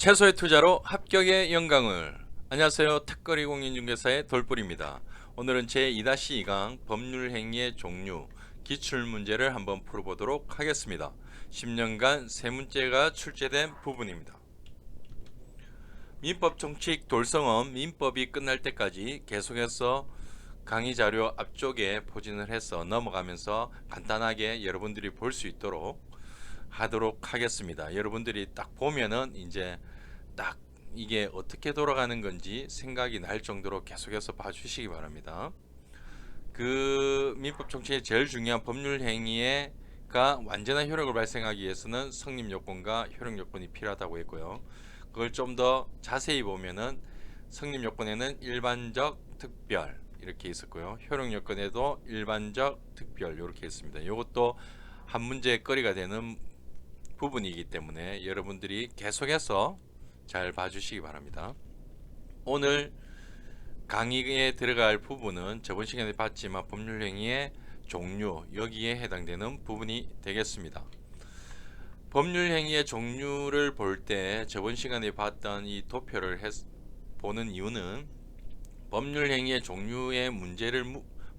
최소의 투자로 합격의 영광을. 안녕하세요. 탁거리 공인중개사의 돌뿌리입니다. 오늘은 제2-2강 법률행위의 종류 기출문제를 한번 풀어보도록 하겠습니다. 10년간 세 문제가 출제된 부분입니다. 민법 총칙 돌성은 민법이 끝날 때까지 계속해서 강의 자료 앞쪽에 포진을 해서 넘어가면서 간단하게 여러분들이 볼 수 있도록 하도록 하겠습니다. 여러분들이 딱 보면은 이제 딱 이게 어떻게 돌아가는 건지 생각이 날 정도로 계속해서 봐주시기 바랍니다. 그 민법 총칙의 제일 중요한 법률 행위가 완전한 효력을 발생하기 위해서는 성립 요건과 효력 요건이 필요하다고 했고요. 그걸 좀 더 자세히 보면은 성립 요건에는 일반적, 특별 이렇게 있었고요. 효력 요건에도 일반적, 특별 이렇게 있습니다. 이것도 한 문제의 거리가 되는 부분이기 때문에 여러분들이 계속해서 잘 봐주시기 바랍니다. 오늘 강의에 들어갈 부분은 저번 시간에 봤지만 법률행위의 종류 여기에 해당되는 부분이 되겠습니다. 법률행위의 종류를 볼 때 저번 시간에 봤던 이 도표를 보는 이유는 법률행위의 종류의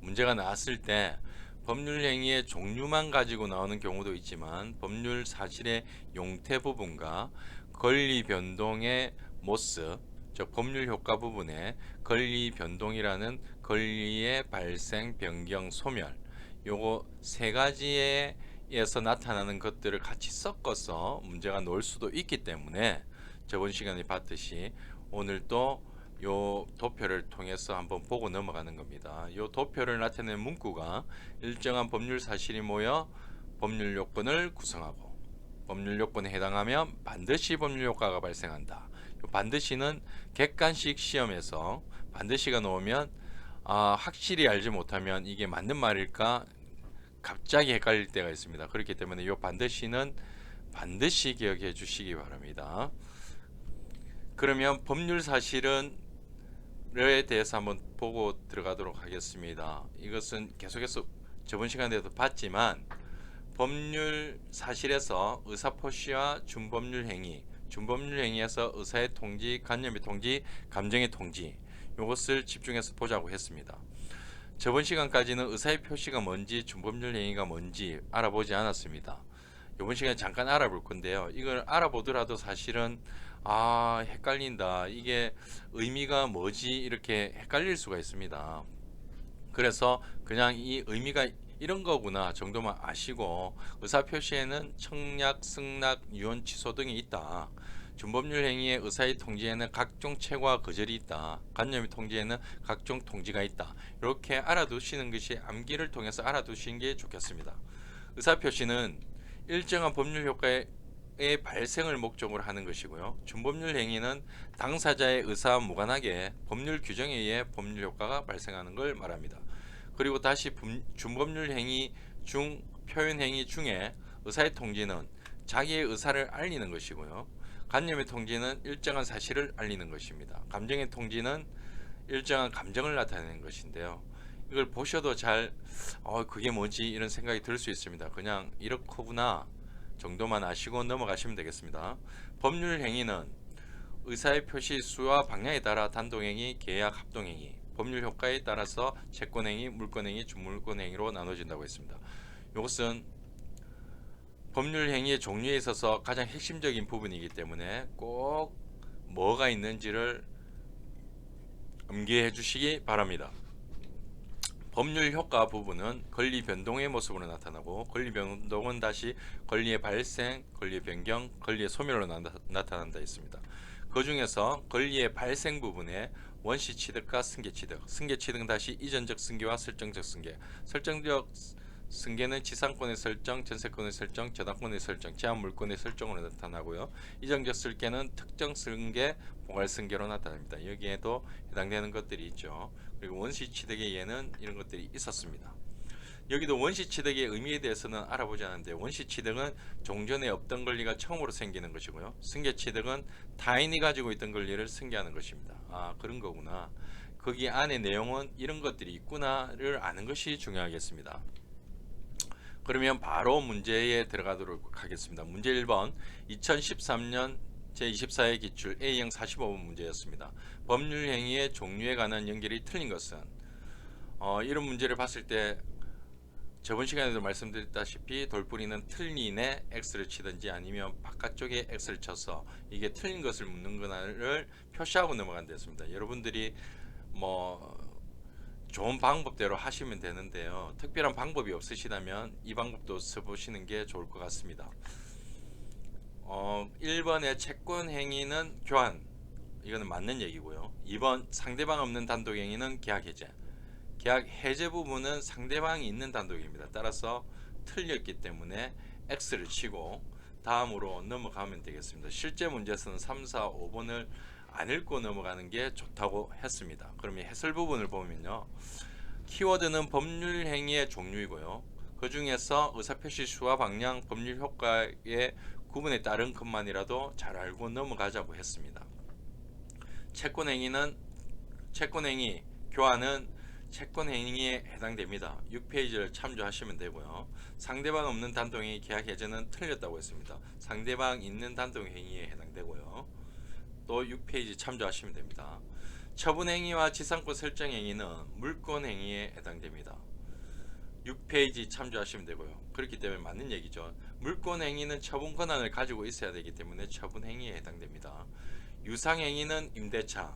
문제가 나왔을 때 법률행위의 종류만 가지고 나오는 경우도 있지만 법률 사실의 용태 부분과 권리 변동의 모습, 즉 법률 효과 부분에 권리 변동이라는 권리의 발생, 변경, 소멸 요거 세 가지에서 나타나는 것들을 같이 섞어서 문제가 나올 수도 있기 때문에 저번 시간에 봤듯이 오늘 또 요 도표를 통해서 한번 보고 넘어가는 겁니다. 요 도표를 나타내는 문구가 일정한 법률 사실이 모여 법률 요건을 구성하고 법률 요건에 해당하면 반드시 법률 효과가 발생한다. 요 반드시는 객관식 시험에서 반드시가 나오면 확실히 알지 못하면 이게 맞는 말일까 갑자기 헷갈릴 때가 있습니다. 그렇기 때문에 요 반드시는 반드시 기억해 주시기 바랍니다. 그러면 법률 사실은 에 대해서 한번 보고 들어가도록 하겠습니다. 이것은 계속해서 저번 시간에도 봤지만 법률 사실에서 의사표시와 준법률 행위, 준법률 행위에서 의사의 통지, 관념의 통지, 감정의 통지 이것을 집중해서 보자고 했습니다. 저번 시간까지는 의사의 표시가 뭔지, 준법률 행위가 뭔지 알아보지 않았습니다. 이번 시간에 잠깐 알아볼 건데요. 이걸 알아보더라도 사실은 헷갈린다. 이게 의미가 뭐지? 이렇게 헷갈릴 수가 있습니다. 그래서 그냥 이 의미가 이런 거구나 정도만 아시고 의사표시에는 청약, 승낙, 유언, 취소 등이 있다. 준법률 행위의 의사의 통지에는 각종 체고와 거절이 있다. 관념의 통지에는 각종 통지가 있다. 이렇게 알아두시는 것이 암기를 통해서 알아두시는 게 좋겠습니다. 의사표시는 일정한 법률 효과의 발생을 목적으로 하는 것이고요. 준법률 행위는 당사자의 의사와 무관하게 법률 규정에 의해 법률 효과가 발생하는 걸 말합니다. 그리고 다시 준법률 행위 중 표현 행위 중에 의사의 통지는 자기의 의사를 알리는 것이고요. 관념의 통지는 일정한 사실을 알리는 것입니다. 감정의 통지는 일정한 감정을 나타내는 것인데요. 이걸 보셔도 잘 그게 뭐지 이런 생각이 들 수 있습니다. 그냥 이렇구나 정도만 아시고 넘어가시면 되겠습니다. 법률 행위는 의사의 표시 수와 방향에 따라 단독행위, 계약, 합동행위, 법률 효과에 따라서 채권행위, 물권행위, 준물권행위로 나눠진다고 했습니다. 이것은 법률 행위의 종류에 있어서 가장 핵심적인 부분이기 때문에 꼭 뭐가 있는지를 암기해 주시기 바랍니다. 법률 효과 부분은 권리 변동의 모습으로 나타나고 권리 변동은 다시 권리의 발생, 권리의 변경, 권리의 소멸로 나타난다 했습니다. 그 중에서 권리의 발생 부분에 원시 취득과 승계 취득, 승계 취득은 다시 이전적 승계와 설정적 승계, 설정적 승계는 지상권의 설정, 전세권의 설정, 저당권의 설정, 제한물권의 설정으로 나타나고요. 이전적 승계는 특정 승계, 포괄 승계로 나타납니다. 여기에도 해당되는 것들이 있죠. 그리고 원시 취득의 예는 이런 것들이 있었습니다. 여기도 원시 취득의 의미에 대해서는 알아보지 않았는데 원시 취득은 종전에 없던 권리가 처음으로 생기는 것이고요. 승계 취득은 타인이 가지고 있던 권리를 승계하는 것입니다. 그런 거구나. 거기 안에 내용은 이런 것들이 있구나를 아는 것이 중요하겠습니다. 그러면 바로 문제에 들어가도록 하겠습니다. 문제 1번 2013년 제24회 기출 A형 45번 문제였습니다. 법률 행위의 종류에 관한 연결이 틀린 것은 이런 문제를 봤을 때 저번 시간에도 말씀드렸다시피 돌뿌리는 틀린에 X를 치든지 아니면 바깥쪽에 X를 쳐서 이게 틀린 것을 묻는 거를 표시하고 넘어간댔습니다. 여러분들이 뭐 좋은 방법대로 하시면 되는데요. 특별한 방법이 없으시다면 이 방법도 써보시는 게 좋을 것 같습니다. 1번의 채권 행위는 교환, 이거는 맞는 얘기고요. 2번 상대방 없는 단독 행위는 계약 해제. 계약 해제 부분은 상대방이 있는 단독입니다. 따라서 틀렸기 때문에 X를 치고 다음으로 넘어가면 되겠습니다. 실제 문제에서는 3, 4, 5번을 안 읽고 넘어가는 게 좋다고 했습니다. 그러면 해설 부분을 보면요. 키워드는 법률 행위의 종류이고요. 그 중에서 의사표시 수와 방향, 법률 효과의 구분에 따른 것만이라도 잘 알고 넘어가자고 했습니다. 채권행위, 교환은 채권행위에 해당됩니다. 6페이지를 참조하시면 되고요. 상대방 없는 단독행위 계약 해제는 틀렸다고 했습니다. 상대방 있는 단독행위에 해당되고요. 또 6페이지 참조하시면 됩니다. 처분행위와 지상권 설정행위는 물권행위에 해당됩니다. 6페이지 참조하시면 되고요. 그렇기 때문에 맞는 얘기죠. 물권행위는 처분 권한을 가지고 있어야 되기 때문에 처분행위에 해당됩니다. 유상행위는 임대차.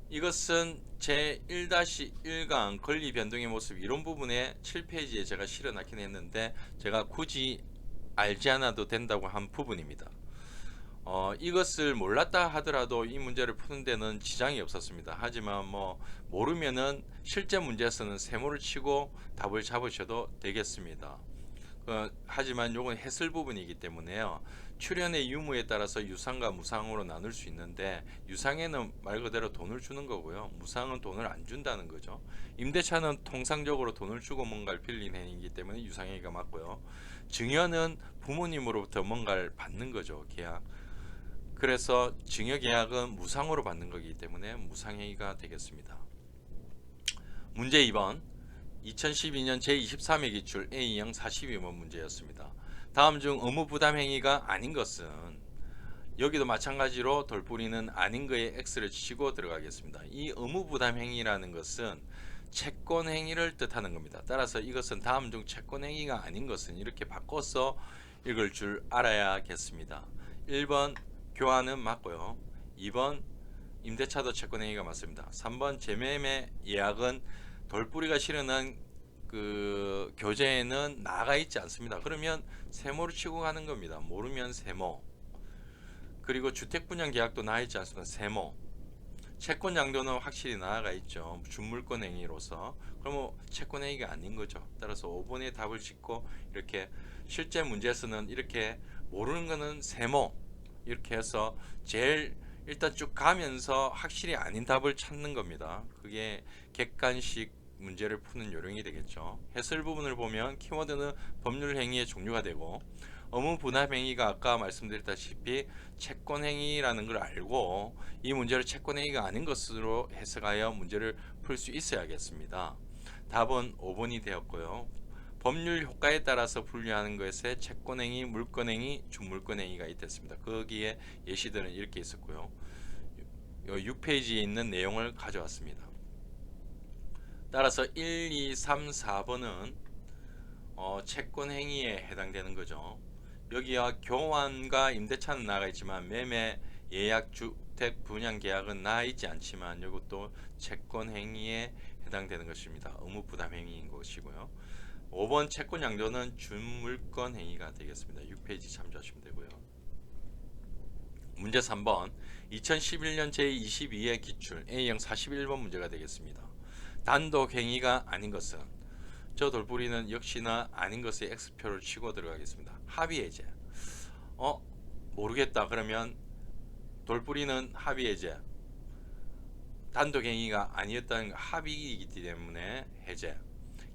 이것은 제1-1강 권리 변동의 모습 이론 부분에 7페이지에 제가 실어놨긴 했는데 제가 굳이 알지 않아도 된다고 한 부분입니다. 이것을 몰랐다 하더라도 이 문제를 푸는 데는 지장이 없었습니다. 하지만 모르면은 실제 문제에서는 세모를 치고 답을 잡으셔도 되겠습니다. 하지만 요건 해설 부분이기 때문에요. 출연의 유무에 따라서 유상과 무상으로 나눌 수 있는데 유상에는 말 그대로 돈을 주는 거고요. 무상은 돈을 안 준다는 거죠. 임대차는 통상적으로 돈을 주고 뭔가를 빌린 행위이기 때문에 유상행위가 맞고요. 증여는 부모님으로부터 뭔가를 받는 거죠. 계약. 그래서 증여계약은 무상으로 받는 거기 때문에 무상행위가 되겠습니다. 문제 2번 2012년 제23회 기출 A형 42번 문제였습니다. 다음 중 의무부담행위가 아닌 것은 여기도 마찬가지로 돌뿌리는 아닌 거에 X를 치고 들어가겠습니다. 이 의무부담행위라는 것은 채권행위를 뜻하는 겁니다. 따라서 이것은 다음 중 채권행위가 아닌 것은 이렇게 바꿔서 읽을 줄 알아야겠습니다. 1번 교환은 맞고요. 2번 임대차도 채권행위가 맞습니다. 3번 재매매 예약은 돌뿌리가 실현한 그 교재에는 나가 있지 않습니다. 그러면 세모를 치고 가는 겁니다. 모르면 세모. 그리고 주택분양 계약도 나와 있지 않습니다. 세모. 채권 양도는 확실히 나아가 있죠. 준물권 행위로서. 그러면 채권 행위가 아닌 거죠. 따라서 5번의 답을 짓고 이렇게 실제 문제에서는 이렇게 모르는 거는 세모 이렇게 해서 제일 일단 쭉 가면서 확실히 아닌 답을 찾는 겁니다. 그게 객관식 문제를 푸는 요령이 되겠죠. 해설 부분을 보면 키워드는 법률 행위의 종류가 되고 의무분합행위가 아까 말씀드렸다시피 채권행위라는 걸 알고 이 문제를 채권행위가 아닌 것으로 해석하여 문제를 풀 수 있어야겠습니다. 답은 5번이 되었고요. 법률 효과에 따라서 분류하는 것에 채권행위, 물권행위, 준물권행위가 있었습니다. 거기에 예시들은 이렇게 있었고요. 6페이지에 있는 내용을 가져왔습니다. 따라서 1, 2, 3, 4번은 채권행위에 해당되는 거죠. 여기와 교환과 임대차는 나가 있지만 매매, 예약, 주택, 분양 계약은 나와 있지 않지만 이것도 채권행위에 해당되는 것입니다. 의무부담행위인 것이고요. 5번 채권 양도는 준물권 행위가 되겠습니다. 6페이지 참조하시면 되고요. 문제 3번 2011년 제22회 기출 A형 41번 문제가 되겠습니다. 단독 행위가 아닌 것은 저 돌뿌리는 역시나 아닌 것에 X표를 치고 들어가겠습니다. 합의해제. 모르겠다. 그러면 돌뿌리는 합의해제. 단독 행위가 아니었다는 합의이기 때문에 해제.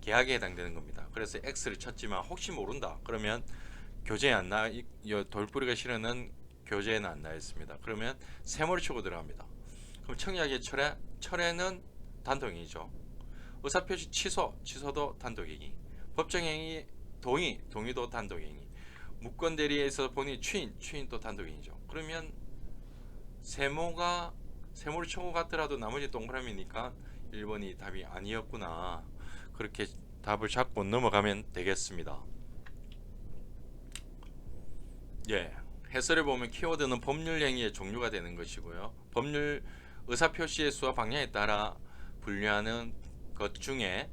계약에 해당되는 겁니다. 그래서 X를 쳤지만 혹시 모른다. 그러면 교재에 안 나, 돌뿌리가 실현은 교재에는 안 나와 있습니다. 그러면 세모를 치고 들어갑니다. 그럼 청약의 철회는 단독행위죠. 의사표시 취소도 단독행위. 법정행위 동의도 단독행위. 무권 대리에서 본인 추인 또 단독행위죠. 그러면 세모를 쳐고 갔더라도 나머지 동그라미니까 1번이 답이 아니었구나. 그렇게 답을 잡고 넘어가면 되겠습니다. 예, 해설에 보면 키워드는 법률 행위의 종류가 되는 것이고요. 법률 의사표시의 수와 방향에 따라 분류하는 것 중에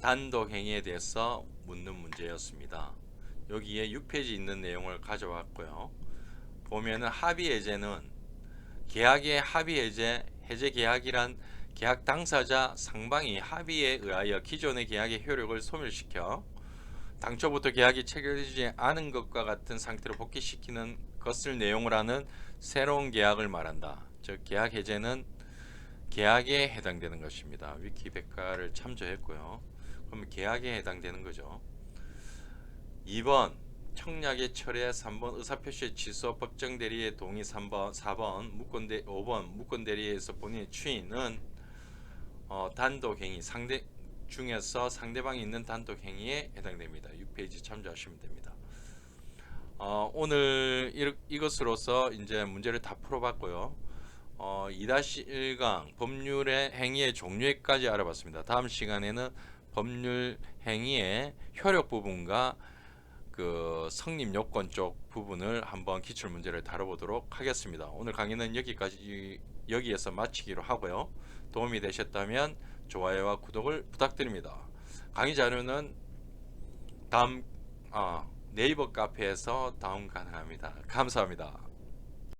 단독 행위에 대해서 묻는 문제였습니다. 여기에 6페이지 있는 내용을 가져왔고요. 보면은 합의 해제는 계약의 합의 해제 계약이란 계약 당사자 상방이 합의에 의하여 기존의 계약의 효력을 소멸시켜 당초부터 계약이 체결되지 않은 것과 같은 상태로 복귀시키는 것을 내용으로 하는 새로운 계약을 말한다. 즉 계약 해제는 계약에 해당되는 것입니다. 위키백과를 참조했고요. 그러면 계약에 해당되는 거죠. 2번 청약의 철회, 3번 의사표시의 취소, 법정 대리의 동의, 3번, 5번 무권 대리에서 본인의 추인은 단독 행위 중에서 상대방이 있는 단독 행위에 해당됩니다. 6페이지 참조하시면 됩니다. 오늘 이것으로서 이제 문제를 다 풀어봤고요. 2-1강 법률의 행위의 종류까지 알아봤습니다. 다음 시간에는 법률 행위의 효력 부분과 그 성립 요건 쪽 부분을 한번 기출 문제를 다뤄보도록 하겠습니다. 오늘 강의는 여기에서 마치기로 하고요. 도움이 되셨다면 좋아요와 구독을 부탁드립니다. 강의 자료는 다음 네이버 카페에서 다운 가능합니다. 감사합니다.